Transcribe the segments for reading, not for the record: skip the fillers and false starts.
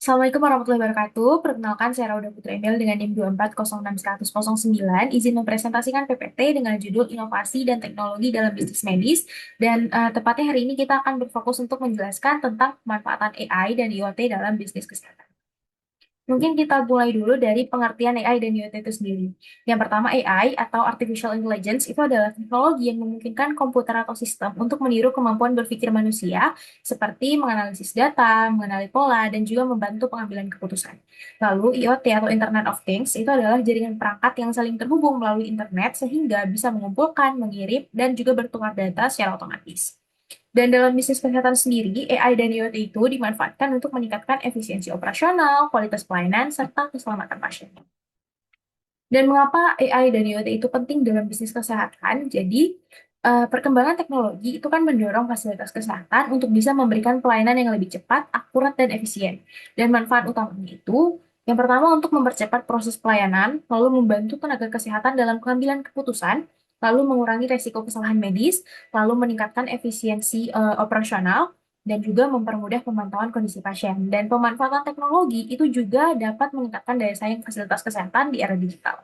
Assalamualaikum warahmatullahi wabarakatuh. Perkenalkan, saya Rauda Putri Emil dengan NIM 2406109 izin mempresentasikan PPT dengan judul Inovasi dan Teknologi dalam Bisnis Medis. Dan tepatnya hari ini kita akan berfokus untuk menjelaskan tentang pemanfaatan AI dan IoT dalam bisnis kesehatan. Mungkin kita mulai dulu dari pengertian AI dan IoT itu sendiri. Yang pertama, AI atau Artificial Intelligence itu adalah teknologi yang memungkinkan komputer atau sistem untuk meniru kemampuan berpikir manusia, seperti menganalisis data, mengenali pola, dan juga membantu pengambilan keputusan. Lalu, IoT atau Internet of Things itu adalah jaringan perangkat yang saling terhubung melalui internet sehingga bisa mengumpulkan, mengirim, dan juga bertukar data secara otomatis. Dan dalam bisnis kesehatan sendiri, AI dan IoT itu dimanfaatkan untuk meningkatkan efisiensi operasional, kualitas pelayanan, serta keselamatan pasien. Dan mengapa AI dan IoT itu penting dalam bisnis kesehatan? Jadi, perkembangan teknologi itu kan mendorong fasilitas kesehatan untuk bisa memberikan pelayanan yang lebih cepat, akurat, dan efisien. Dan manfaat utamanya itu, yang pertama untuk mempercepat proses pelayanan, lalu membantu tenaga kesehatan dalam pengambilan keputusan, lalu mengurangi resiko kesalahan medis, lalu meningkatkan efisiensi operasional, dan juga mempermudah pemantauan kondisi pasien. Dan pemanfaatan teknologi itu juga dapat meningkatkan daya saing fasilitas kesehatan di era digital.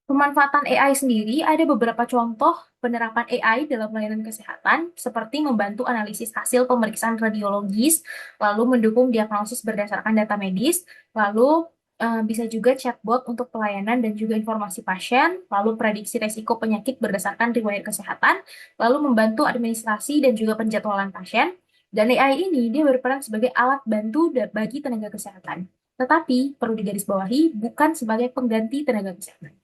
Pemanfaatan AI sendiri ada beberapa contoh penerapan AI dalam pelayanan kesehatan, seperti membantu analisis hasil pemeriksaan radiologis, lalu mendukung diagnosis berdasarkan data medis, lalu bisa juga chatbot untuk pelayanan dan juga informasi pasien, lalu prediksi resiko penyakit berdasarkan riwayat kesehatan, lalu membantu administrasi dan juga penjadwalan pasien. Dan AI ini dia berperan sebagai alat bantu bagi tenaga kesehatan. Tetapi perlu digarisbawahi bukan sebagai pengganti tenaga kesehatan.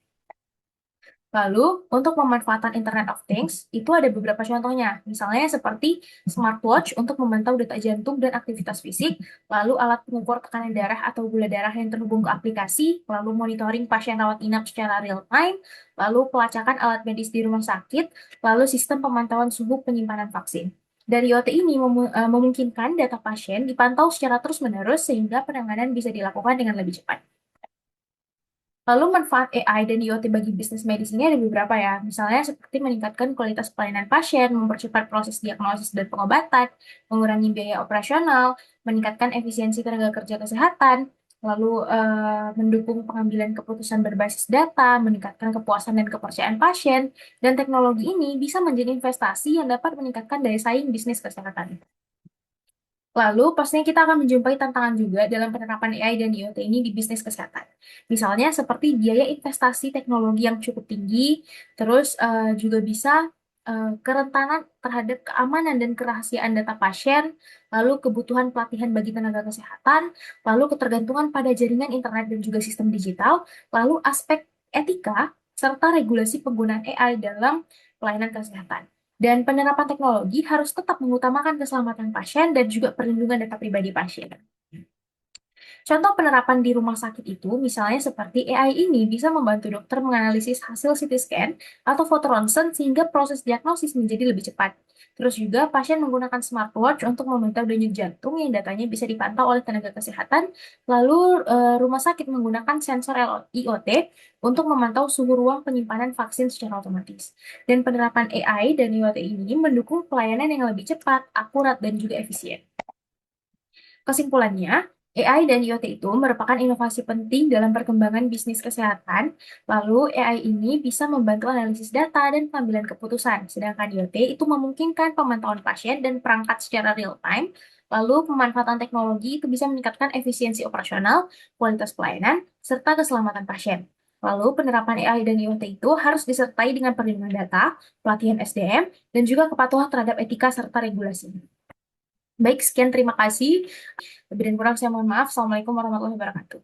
Lalu, untuk pemanfaatan Internet of Things, itu ada beberapa contohnya. Misalnya seperti smartwatch untuk memantau detak jantung dan aktivitas fisik, lalu alat pengukur tekanan darah atau gula darah yang terhubung ke aplikasi, lalu monitoring pasien rawat inap secara real time, lalu pelacakan alat medis di rumah sakit, lalu sistem pemantauan suhu penyimpanan vaksin. Dari IoT ini memungkinkan data pasien dipantau secara terus-menerus sehingga penanganan bisa dilakukan dengan lebih cepat. Lalu manfaat AI dan IoT bagi bisnis medis ini ada beberapa ya. Misalnya seperti meningkatkan kualitas pelayanan pasien, mempercepat proses diagnosis dan pengobatan, mengurangi biaya operasional, meningkatkan efisiensi tenaga kerja kesehatan, lalu mendukung pengambilan keputusan berbasis data, meningkatkan kepuasan dan kepercayaan pasien, dan teknologi ini bisa menjadi investasi yang dapat meningkatkan daya saing bisnis kesehatan. Lalu, pastinya kita akan menjumpai tantangan juga dalam penerapan AI dan IoT ini di bisnis kesehatan. Misalnya seperti biaya investasi teknologi yang cukup tinggi, terus juga bisa kerentanan terhadap keamanan dan kerahasiaan data pasien, lalu kebutuhan pelatihan bagi tenaga kesehatan, lalu ketergantungan pada jaringan internet dan juga sistem digital, lalu aspek etika, serta regulasi penggunaan AI dalam pelayanan kesehatan. Dan penerapan teknologi harus tetap mengutamakan keselamatan pasien dan juga perlindungan data pribadi pasien. Contoh penerapan di rumah sakit itu, misalnya seperti AI ini bisa membantu dokter menganalisis hasil CT scan atau foto ronsen sehingga proses diagnosis menjadi lebih cepat. Terus juga pasien menggunakan smartwatch untuk memantau denyut jantung yang datanya bisa dipantau oleh tenaga kesehatan. Lalu rumah sakit menggunakan sensor IoT untuk memantau suhu ruang penyimpanan vaksin secara otomatis. Dan penerapan AI dan IoT ini mendukung pelayanan yang lebih cepat, akurat, dan juga efisien. Kesimpulannya, AI dan IoT itu merupakan inovasi penting dalam perkembangan bisnis kesehatan. Lalu, AI ini bisa membantu analisis data dan pengambilan keputusan, sedangkan IoT itu memungkinkan pemantauan pasien dan perangkat secara real time. Lalu, pemanfaatan teknologi itu bisa meningkatkan efisiensi operasional, kualitas pelayanan, serta keselamatan pasien. Lalu, penerapan AI dan IoT itu harus disertai dengan perlindungan data, pelatihan SDM, dan juga kepatuhan terhadap etika serta regulasi. Baik, sekian terima kasih. Lebih dan kurang saya mohon maaf. Assalamualaikum warahmatullahi wabarakatuh.